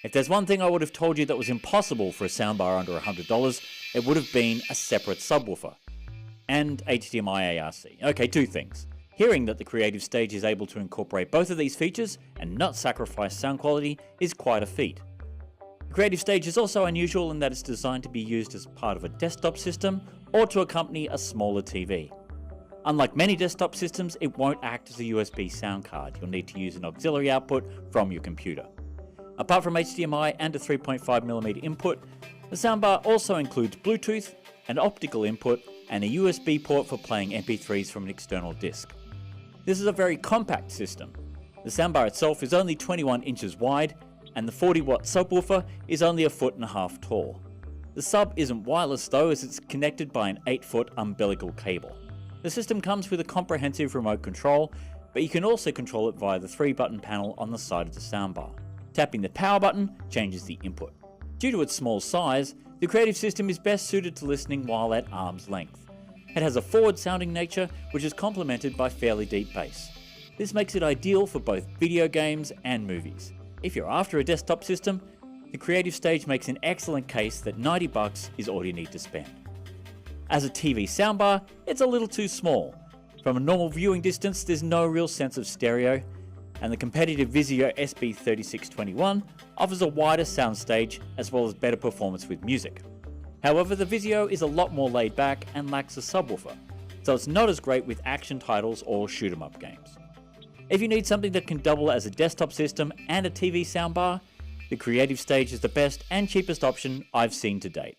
If there's one thing I would have told you that was impossible for a soundbar under $100, it would have been a separate subwoofer. And HDMI ARC. Okay, two things. Hearing that the Creative Stage is able to incorporate both of these features and not sacrifice sound quality is quite a feat. The Creative Stage is also unusual in that it's designed to be used as part of a desktop system or to accompany a smaller TV. Unlike many desktop systems, it won't act as a USB sound card. You'll need to use an auxiliary output from your computer. Apart from HDMI and a 3.5mm input, the soundbar also includes Bluetooth, an optical input, and a USB port for playing MP3s from an external disc. This is a very compact system. The soundbar itself is only 21 inches wide, and the 40-watt subwoofer is only 1.5 feet tall. The sub isn't wireless though, as it's connected by an 8-foot umbilical cable. The system comes with a comprehensive remote control, but you can also control it via the 3-button panel on the side of the soundbar. Tapping the power button changes the input. Due to its small size, the Creative System is best suited to listening while at arm's length. It has a forward-sounding nature, which is complemented by fairly deep bass. This makes it ideal for both video games and movies. If you're after a desktop system, the Creative Stage makes an excellent case that $90 is all you need to spend. As a TV soundbar, it's a little too small. From a normal viewing distance, there's no real sense of stereo, and the competitive Vizio SB3621 offers a wider soundstage as well as better performance with music. However, the Vizio is a lot more laid back and lacks a subwoofer, so it's not as great with action titles or shoot 'em up games. If you need something that can double as a desktop system and a TV soundbar, the Creative Stage is the best and cheapest option I've seen to date.